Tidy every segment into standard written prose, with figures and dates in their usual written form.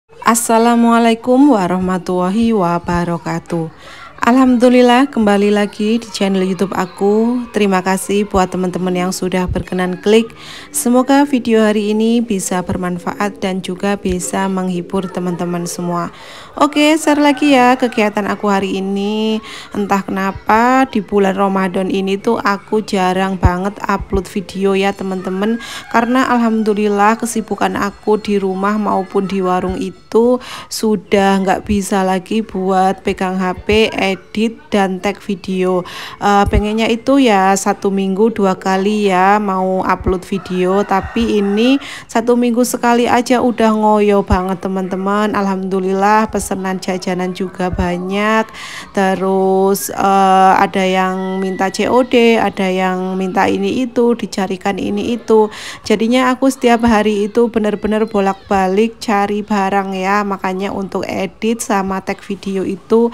Assalamualaikum warahmatullahi wabarakatuh. Alhamdulillah kembali lagi di channel YouTube aku. Terima kasih buat teman-teman yang sudah berkenan klik. Semoga video hari ini bisa bermanfaat dan juga bisa menghibur teman-teman semua. Oke, share lagi ya kegiatan aku hari ini. Entah kenapa di bulan Ramadan ini tuh aku jarang banget upload video ya teman-teman. Karena alhamdulillah kesibukan aku di rumah maupun di warung itu sudah nggak bisa lagi buat pegang HP, edit dan tag video. Pengennya itu ya 1 minggu 2 kali ya mau upload video, tapi ini 1 minggu sekali aja udah ngoyo banget teman-teman. Alhamdulillah pesanan jajanan juga banyak, terus ada yang minta COD, ada yang minta ini itu dicarikan ini itu. Jadinya aku setiap hari itu bener-bener bolak-balik cari barang ya, makanya untuk edit sama tag video itu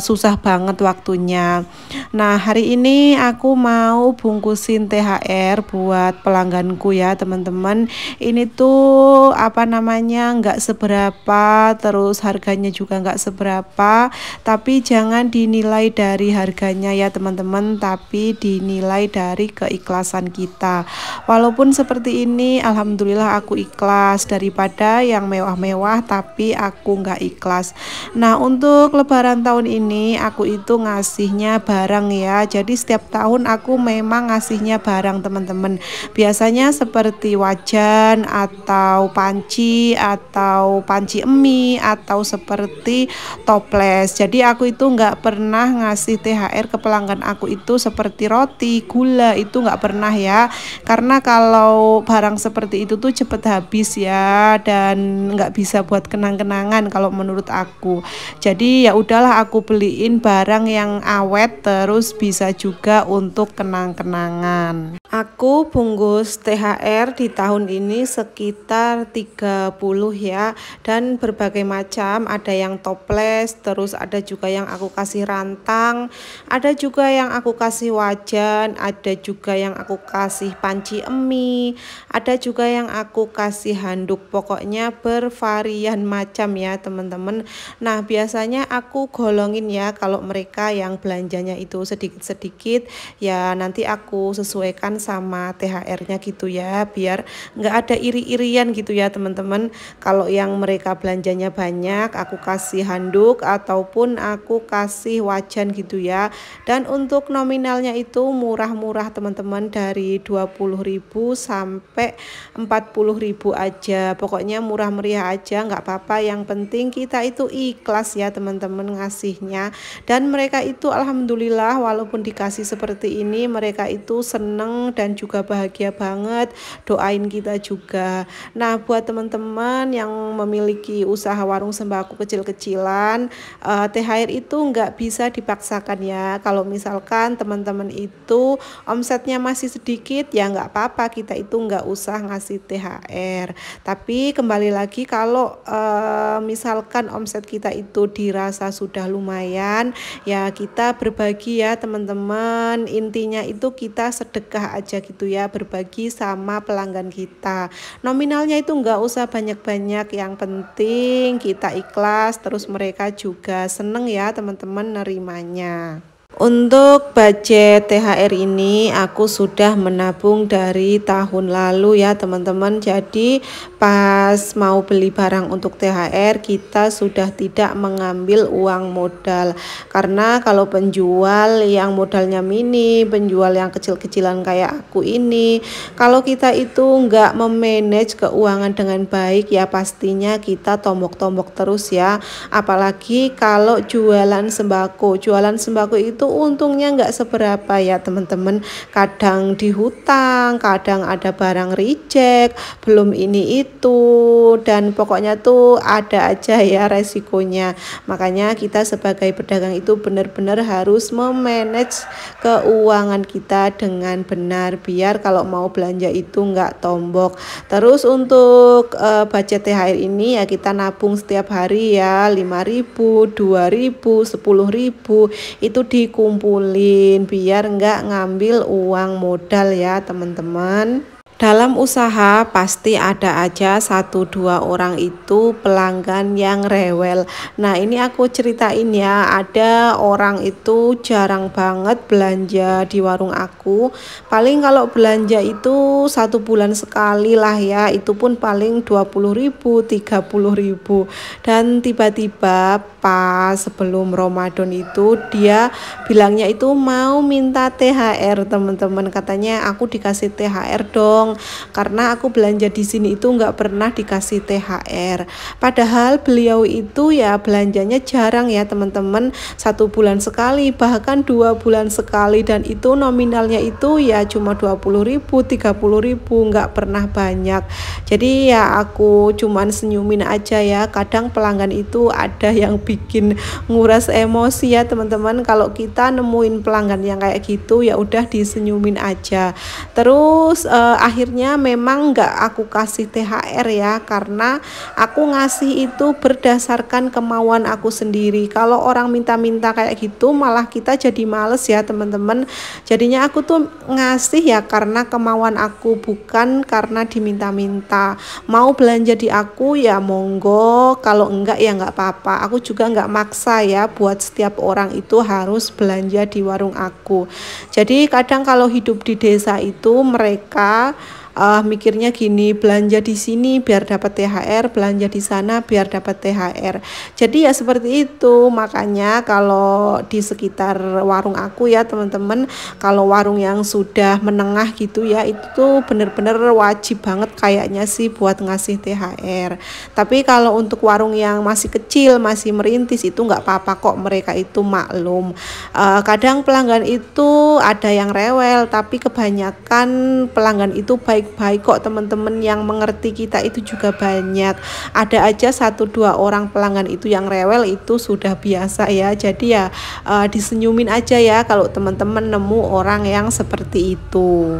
susah banget waktunya. Nah, hari ini aku mau bungkusin THR buat pelangganku ya teman-teman. Ini tuh apa namanya, nggak seberapa, terus harganya juga nggak seberapa, tapi jangan dinilai dari harganya ya teman-teman, tapi dinilai dari keikhlasan kita. Walaupun seperti ini alhamdulillah aku ikhlas, daripada yang mewah-mewah tapi aku nggak ikhlas. Nah, untuk lebaran tahun ini aku itu ngasihnya barang ya, jadi setiap tahun aku memang ngasihnya barang teman-teman. Biasanya seperti wajan atau panci emi atau seperti toples. Jadi aku itu nggak pernah ngasih THR ke pelanggan aku itu seperti roti, gula, itu nggak pernah ya, karena kalau barang seperti itu tuh cepet habis ya, dan nggak bisa buat kenang-kenangan kalau menurut aku. Jadi ya udahlah aku beliin barang yang awet, terus bisa juga untuk kenang-kenangan. Aku bungkus THR di tahun ini sekitar 30 ya, dan berbagai macam, ada yang toples, terus ada juga yang aku kasih rantang, ada juga yang aku kasih wajan, ada juga yang aku kasih panci emi, ada juga yang aku kasih handuk. Pokoknya bervarian macam ya teman-teman. Nah, biasanya aku golongin ya, kalau mereka yang belanjanya itu sedikit-sedikit ya nanti aku sesuaikan sama THR-nya gitu ya, biar nggak ada iri-irian gitu ya teman-teman. Kalau yang mereka belanjanya banyak aku kasih handuk ataupun aku kasih wajan gitu ya. Dan untuk nominalnya itu murah-murah teman-teman, dari 20.000 sampai 40.000 aja. Pokoknya murah meriah aja, nggak apa-apa, yang penting kita itu ikhlas ya teman-teman ngasihnya. Dan mereka itu alhamdulillah walaupun dikasih seperti ini mereka itu seneng dan juga bahagia banget, doain kita juga. Nah, buat teman-teman yang memiliki usaha warung sembako kecil-kecilan, THR itu nggak bisa dipaksakan ya. Kalau misalkan teman-teman itu omsetnya masih sedikit ya nggak apa-apa, kita itu nggak usah ngasih THR. Tapi kembali lagi kalau misalkan omset kita itu dirasa sudah lumayan ya, kita berbagi ya teman-teman. Intinya itu kita sedekah aja gitu ya, berbagi sama pelanggan kita. Nominalnya itu nggak usah banyak-banyak, yang penting kita ikhlas, terus mereka juga seneng ya teman-teman nerimanya. Untuk budget THR ini aku sudah menabung dari tahun lalu ya teman-teman. Jadi pas mau beli barang untuk THR kita sudah tidak mengambil uang modal, karena kalau penjual yang modalnya mini, penjual yang kecil-kecilan kayak aku ini, kalau kita itu nggak memanage keuangan dengan baik ya pastinya kita tombok-tombok terus ya. Apalagi kalau jualan sembako itu untungnya nggak seberapa ya teman-teman. Kadang dihutang, kadang ada barang reject, belum ini itu, dan pokoknya tuh ada aja ya resikonya. Makanya kita sebagai pedagang itu benar-benar harus memanage keuangan kita dengan benar, biar kalau mau belanja itu nggak tombok. Terus untuk budget THR ini ya kita nabung setiap hari ya, 5.000, 2.000, 10.000 itu dikumpulin biar nggak ngambil uang modal ya teman-teman. Dalam usaha pasti ada aja satu dua orang itu pelanggan yang rewel. Nah, ini aku ceritain ya, ada orang itu jarang banget belanja di warung aku. Paling kalau belanja itu 1 bulan sekali lah ya, itu pun paling 20.000, 30.000. Dan tiba-tiba pas sebelum Ramadan itu dia bilangnya itu mau minta THR, teman-teman. Katanya aku dikasih THR dong, karena aku belanja di sini itu nggak pernah dikasih THR. Padahal beliau itu ya belanjanya jarang ya teman-teman, 1 bulan sekali bahkan 2 bulan sekali, dan itu nominalnya itu ya cuma 20.000, 30.000, nggak pernah banyak. Jadi ya aku cuman senyumin aja ya. Kadang pelanggan itu ada yang bikin nguras emosi ya teman-teman. Kalau kita nemuin pelanggan yang kayak gitu ya udah disenyumin aja. Terus akhirnya memang nggak aku kasih THR ya, karena aku ngasih itu berdasarkan kemauan aku sendiri. Kalau orang minta-minta kayak gitu malah kita jadi males ya teman-teman. Jadinya aku tuh ngasih ya karena kemauan aku, bukan karena diminta-minta. Mau belanja di aku ya monggo, kalau enggak ya nggak apa-apa. Aku juga nggak maksa ya buat setiap orang itu harus belanja di warung aku. Jadi kadang kalau hidup di desa itu mereka mikirnya gini, belanja di sini biar dapat THR, belanja di sana biar dapat THR. Jadi ya seperti itu. Makanya kalau di sekitar warung aku ya teman-teman, kalau warung yang sudah menengah gitu ya, itu tuh bener-bener wajib banget kayaknya sih buat ngasih THR. Tapi kalau untuk warung yang masih kecil, masih merintis, itu nggak apa-apa kok, mereka itu maklum. Kadang pelanggan itu ada yang rewel, tapi kebanyakan pelanggan itu baik-baik kok teman-teman, yang mengerti kita itu juga banyak. Ada aja 1-2 orang pelanggan itu yang rewel, itu sudah biasa ya. Jadi ya disenyumin aja ya kalau teman-teman nemu orang yang seperti itu.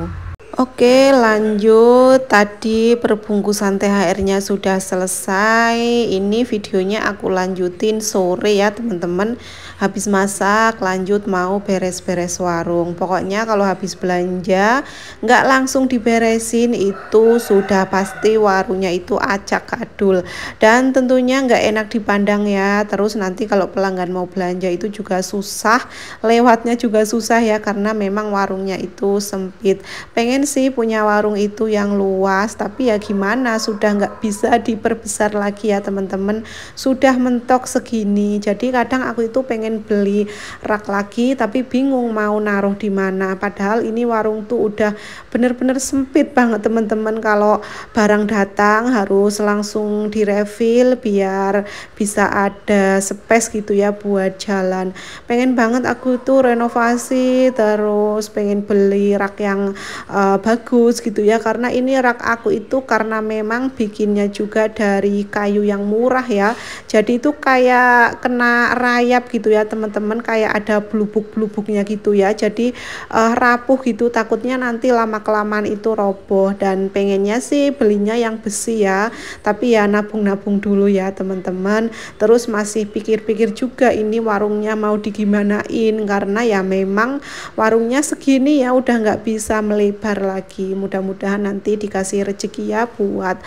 Oke, lanjut. Tadi perbungkusan THR-nya sudah selesai. Ini videonya aku lanjutin sore ya teman-teman. Habis masak, lanjut mau beres-beres warung. Pokoknya kalau habis belanja nggak langsung diberesin, itu sudah pasti warungnya itu acak adul. Dan tentunya nggak enak dipandang ya. Terus nanti kalau pelanggan mau belanja itu juga susah, lewatnya juga susah ya, karena memang warungnya itu sempit. Pengen sih punya warung itu yang luas, tapi ya gimana, sudah nggak bisa diperbesar lagi ya teman-teman, sudah mentok segini. Jadi kadang aku itu pengen beli rak lagi tapi bingung mau naruh di mana, padahal ini warung tuh udah bener-bener sempit banget teman-teman. Kalau barang datang harus langsung direfill biar bisa ada space gitu ya buat jalan. Pengen banget aku tuh renovasi, terus pengen beli rak yang bagus gitu ya, karena ini rak aku itu karena memang bikinnya juga dari kayu yang murah ya, jadi itu kayak kena rayap gitu ya teman-teman, kayak ada blubuk-blubuknya gitu ya. Jadi rapuh gitu, takutnya nanti lama-kelamaan itu roboh. Dan pengennya sih belinya yang besi ya, tapi ya nabung-nabung dulu ya teman-teman. Terus masih pikir-pikir juga ini warungnya mau digimanain, karena ya memang warungnya segini ya udah nggak bisa melebar lagi. Mudah-mudahan nanti dikasih rezeki ya buat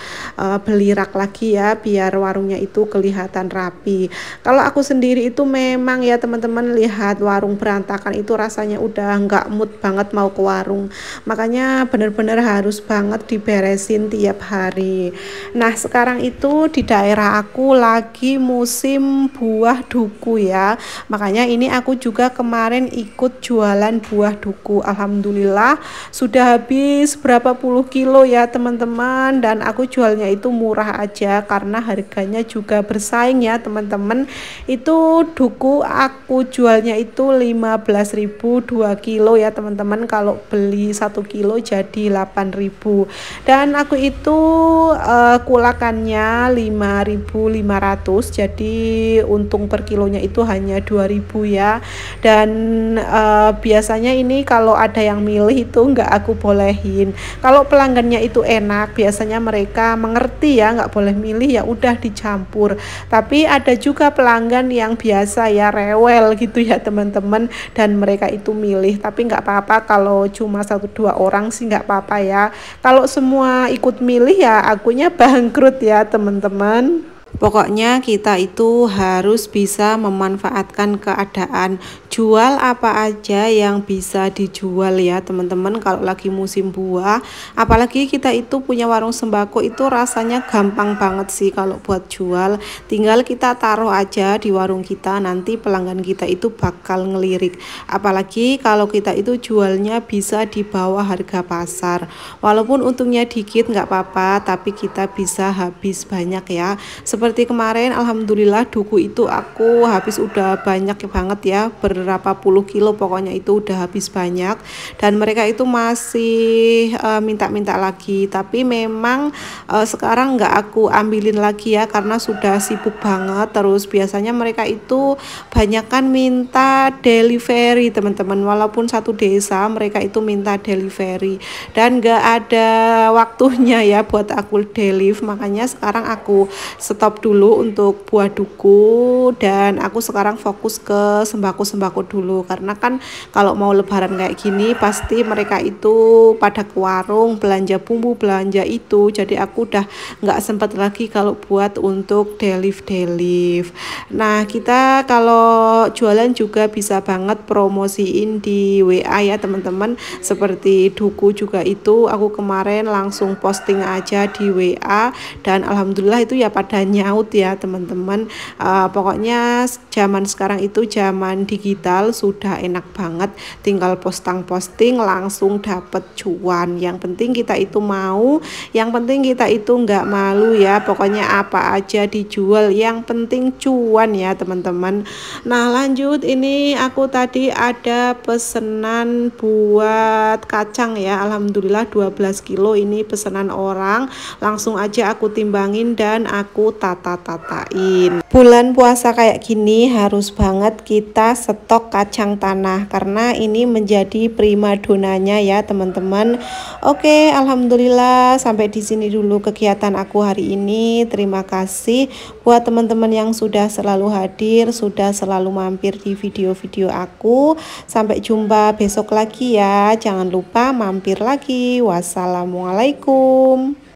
beli rak lagi ya, biar warungnya itu kelihatan rapi. Kalau aku sendiri itu memang ya teman-teman, lihat warung berantakan itu rasanya udah nggak mood banget mau ke warung. Makanya bener-bener harus banget diberesin tiap hari. Nah sekarang itu di daerah aku lagi musim buah duku ya, makanya ini aku juga kemarin ikut jualan buah duku. Alhamdulillah sudah habis berapa puluh kilo ya teman-teman, dan aku jualnya itu murah aja karena harganya juga bersaing ya teman-teman. Itu duku aku jualnya itu 15.000 2 kilo ya teman-teman, kalau beli 1 kilo jadi 8.000, dan aku itu kulakannya 5.500, jadi untung per kilonya itu hanya 2.000 ya. Dan biasanya ini kalau ada yang milih itu nggak aku bolehin. Kalau pelanggannya itu enak, biasanya mereka mengerti ya, nggak boleh milih, ya udah dicampur. Tapi ada juga pelanggan yang biasa ya, rewel gitu ya teman-teman, dan mereka itu milih. Tapi nggak apa-apa, kalau cuma 1-2 orang sih nggak apa-apa ya. Kalau semua ikut milih ya akunya bangkrut ya teman-teman. Pokoknya kita itu harus bisa memanfaatkan keadaan, jual apa aja yang bisa dijual ya teman-teman. Kalau lagi musim buah, apalagi kita itu punya warung sembako, itu rasanya gampang banget sih kalau buat jual. Tinggal kita taruh aja di warung kita, nanti pelanggan kita itu bakal ngelirik. Apalagi kalau kita itu jualnya bisa di bawah harga pasar, walaupun untungnya dikit nggak apa-apa, tapi kita bisa habis banyak ya. Seperti kemarin alhamdulillah duku itu aku habis udah banyak banget ya, berapa puluh kilo pokoknya itu udah habis banyak, dan mereka itu masih minta-minta lagi. Tapi memang sekarang nggak aku ambilin lagi ya, karena sudah sibuk banget. Terus biasanya mereka itu banyakkan minta delivery teman-teman, walaupun satu desa mereka itu minta delivery, dan nggak ada waktunya ya buat aku deliver. Makanya sekarang aku stop dulu untuk buah duku, dan aku sekarang fokus ke sembako-sembako dulu, karena kan kalau mau lebaran kayak gini pasti mereka itu pada ke warung belanja bumbu, belanja itu, jadi aku udah nggak sempat lagi kalau buat untuk deliver. Nah, kita kalau jualan juga bisa banget promosiin di WA ya teman-teman. Seperti duku juga itu aku kemarin langsung posting aja di WA, dan alhamdulillah itu ya pada nyaut ya teman-teman. Pokoknya zaman sekarang itu zaman digital, sudah enak banget, tinggal posting langsung dapet cuan. Yang penting kita itu mau, yang penting kita itu nggak malu ya, pokoknya apa aja dijual, yang penting cuan ya teman-teman. Nah lanjut, ini aku tadi ada pesanan buat kacang ya, alhamdulillah 12 kilo ini pesanan orang, langsung aja aku timbangin dan aku tata-tatain. Bulan puasa kayak gini harus banget kita stok kacang tanah, karena ini menjadi primadonanya ya teman-teman. Oke, alhamdulillah sampai di sini dulu kegiatan aku hari ini. Terima kasih buat teman-teman yang sudah selalu hadir, sudah selalu mampir di video-video aku. Sampai jumpa besok lagi ya, jangan lupa mampir lagi. Wassalamualaikum.